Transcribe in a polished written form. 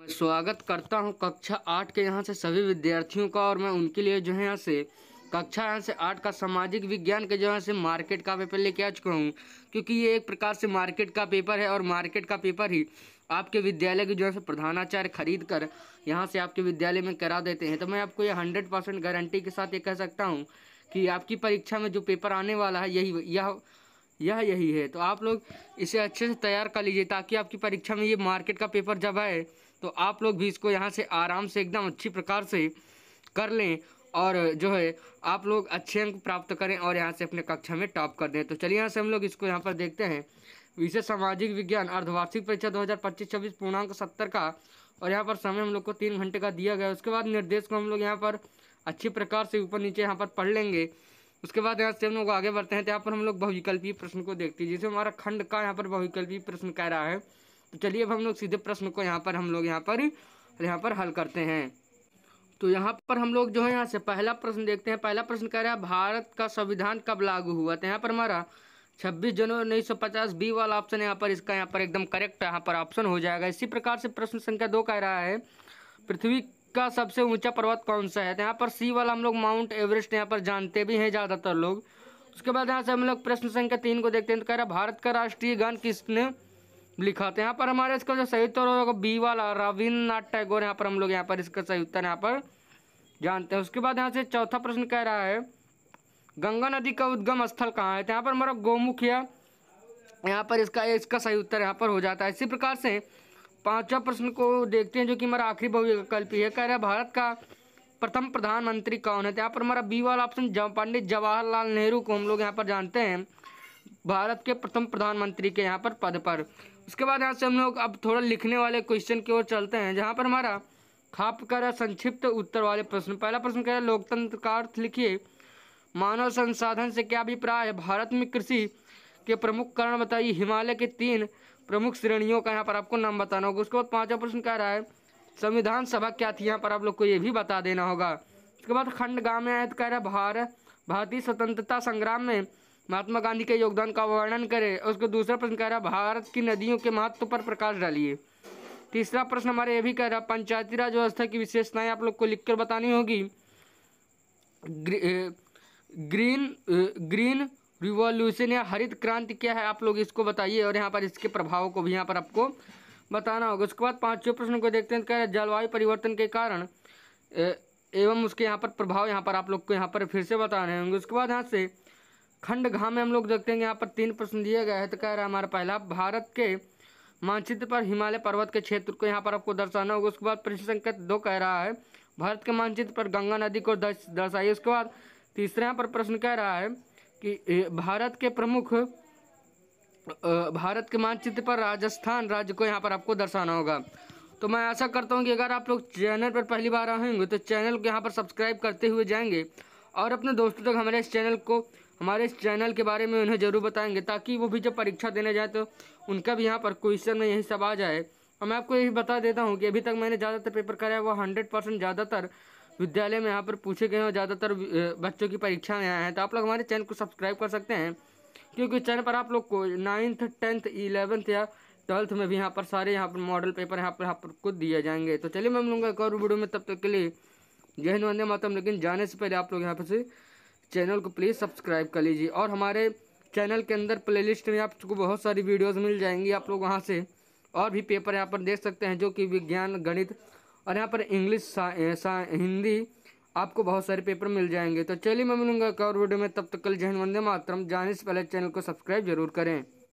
स्वागत करता हूं कक्षा 8 के यहाँ से सभी विद्यार्थियों का। और मैं उनके लिए जो है यहाँ से कक्षा यहाँ से 8 का सामाजिक विज्ञान के जो है से मार्केट का पेपर लेके आ चुका हूँ, क्योंकि ये एक प्रकार से मार्केट का पेपर है और मार्केट का पेपर ही आपके विद्यालय के जो है से प्रधानाचार्य खरीद कर यहाँ से आपके विद्यालय में करा देते हैं। तो मैं आपको ये 100% गारंटी के साथ ये कह सकता हूँ कि आपकी परीक्षा में जो पेपर आने वाला है यही है। तो आप लोग इसे अच्छे से तैयार कर लीजिए, ताकि आपकी परीक्षा में ये मार्केट का पेपर जब आए तो आप लोग भी इसको यहाँ से आराम से एकदम अच्छी प्रकार से कर लें और जो है आप लोग अच्छे अंक प्राप्त करें और यहाँ से अपने कक्षा में टॉप कर दें। तो चलिए यहाँ से हम लोग इसको यहाँ पर देखते हैं। विषय सामाजिक विज्ञान अर्धवार्षिक परीक्षा 2025-26 पूर्णांक 70 का, और यहाँ पर समय हम लोग को 3 घंटे का दिया गया। उसके बाद निर्देश को हम लोग यहाँ पर अच्छी प्रकार से ऊपर नीचे यहाँ पर पढ़ लेंगे। उसके बाद यहाँ से हम लोग आगे बढ़ते हैं। तो यहाँ पर हम लोग बहुविकल्पीय प्रश्न को देखते हैं, जिसे हमारा खंड का यहाँ पर बहुविकल्पीय प्रश्न कह रहा है। तो चलिए अब हम लोग सीधे प्रश्न को यहाँ पर हल करते हैं। तो यहाँ पर हम लोग जो है यहाँ से पहला प्रश्न देखते हैं। पहला प्रश्न कह रहा है भारत का संविधान कब लागू हुआ। तो यहाँ पर हमारा 26 जनवरी 1950 बी वाला ऑप्शन यहाँ पर इसका यहाँ पर एकदम करेक्ट यहाँ पर ऑप्शन हो जाएगा। इसी प्रकार से प्रश्न संख्या 2 कह रहा है पृथ्वी का सबसे ऊंचा पर्वत कौन सा है। तो यहाँ पर सी वाला हम लोग माउंट एवरेस्ट यहाँ पर जानते भी हैं ज़्यादातर लोग। उसके बाद यहाँ से हम लोग प्रश्न संख्या 3 को देखते हैं। तो कह रहा है भारत का राष्ट्रीय गान किसने लिखा। तो यहाँ पर हमारे इसका जो सही उत्तर होगा बी वाला रविन्द्रनाथ टैगोर। यहाँ पर हम लोग यहाँ पर इसका सही उत्तर यहाँ पर जानते हैं। उसके बाद यहाँ से चौथा प्रश्न कह रहा है गंगा नदी का उद्गम स्थल कहाँ है। तो यहाँ पर हमारा गोमुख यहाँ पर इसका सही उत्तर यहाँ पर हो जाता है। इसी प्रकार से पांचवा प्रश्न को देखते हैं, जो कि हमारा आखिरी बहुविकल्पी है। कह रहा है भारत का प्रथम प्रधानमंत्री कौन है। तो यहाँ पर हमारा बी वाला ऑप्शन पंडित जवाहरलाल नेहरू को हम लोग यहाँ पर जानते हैं भारत के प्रथम प्रधानमंत्री के यहाँ पर पद पर। उसके बाद यहाँ से हम लोग अब थोड़ा लिखने वाले क्वेश्चन की ओर चलते हैं, जहाँ पर हमारा खाप कर संक्षिप्त उत्तर वाले प्रश्न। पहला प्रश्न कह रहा है लोकतंत्र का अर्थ लिखिए। मानव संसाधन से क्या अभिप्राय है। भारत में कृषि के प्रमुख कारण बताइए। हिमालय के 3 प्रमुख श्रेणियों का यहाँ पर आपको नाम बताना होगा। उसके बाद पांचवा प्रश्न कह रहा है संविधान सभा क्या थी। यहाँ पर आप लोग को ये भी बता देना होगा। उसके बाद खंड ग में आया तो कह रहा है भारतीय स्वतंत्रता संग्राम में महात्मा गांधी के योगदान का वर्णन करें। उसको दूसरा प्रश्न कह रहा है भारत की नदियों के महत्व पर प्रकाश डालिए। तीसरा प्रश्न हमारे ये भी कह रहा है पंचायती राज व्यवस्था की विशेषताएं आप लोग को लिखकर बतानी होगी। ग्रीन रिवॉल्यूशन या हरित क्रांति क्या है, आप लोग इसको बताइए और यहाँ पर इसके प्रभाव को भी यहाँ पर आपको बताना होगा। उसके बाद पांचवें प्रश्न को देखते हैं। कह रहे हैं जलवायु परिवर्तन के कारण एवं उसके यहाँ पर प्रभाव यहाँ पर आप लोग को यहाँ पर फिर से बताने होंगे। उसके बाद यहाँ से खंड घ में हम लोग देखते हैं यहाँ पर 3 प्रश्न दिए गए हैं। तो कह रहा है हमारा पहला भारत के मानचित्र पर हिमालय पर्वत के क्षेत्र को यहाँ पर आपको दर्शाना होगा। उसके बाद प्रश्न संख्या 2 कह रहा है भारत के मानचित्र पर गंगा नदी को दर्शाइए। उसके बाद तीसरा यहाँ पर प्रश्न कह रहा है कि भारत के मानचित्र पर राजस्थान राज्य को यहाँ पर आपको दर्शाना होगा। तो मैं आशा करता हूँ कि अगर आप लोग चैनल पर पहली बार आए होंगे तो चैनल को यहाँ पर सब्सक्राइब करते हुए जाएंगे और अपने दोस्तों तक हमारे इस चैनल के बारे में उन्हें ज़रूर बताएंगे, ताकि वो भी जब परीक्षा देने जाए तो उनका भी यहाँ पर क्वेश्चन में यही सब आ जाए। और मैं आपको यही बता देता हूँ कि अभी तक मैंने ज़्यादातर पेपर कराया वो 100% ज़्यादातर विद्यालय में यहाँ पर पूछे गए हैं और ज़्यादातर बच्चों की परीक्षा में आए हैं। तो आप लोग हमारे चैनल को सब्सक्राइब कर सकते हैं, क्योंकि चैनल पर आप लोग को 9th 10th 11th या 12th में भी यहाँ पर सारे यहाँ पर मॉडल पेपर यहाँ पर खुद दिए जाएंगे। तो चलिए मैं मिलूंगा एक और वीडियो में, तब तक के लिए जय हिंद वंदे मातरम। लेकिन जाने से पहले आप लोग यहाँ पर से चैनल को प्लीज़ सब्सक्राइब कर लीजिए। और हमारे चैनल के अंदर प्लेलिस्ट में आपको बहुत सारी वीडियोस मिल जाएंगी। आप लोग वहाँ से और भी पेपर यहाँ पर देख सकते हैं, जो कि विज्ञान, गणित और यहाँ पर इंग्लिश, हिंदी, आपको बहुत सारे पेपर मिल जाएंगे। तो चलिए मैं मिलूंगा एक और वीडियो में, तब तक के लिए जय हिंद वंदे मातरम। जाने से पहले चैनल को सब्सक्राइब जरूर करें।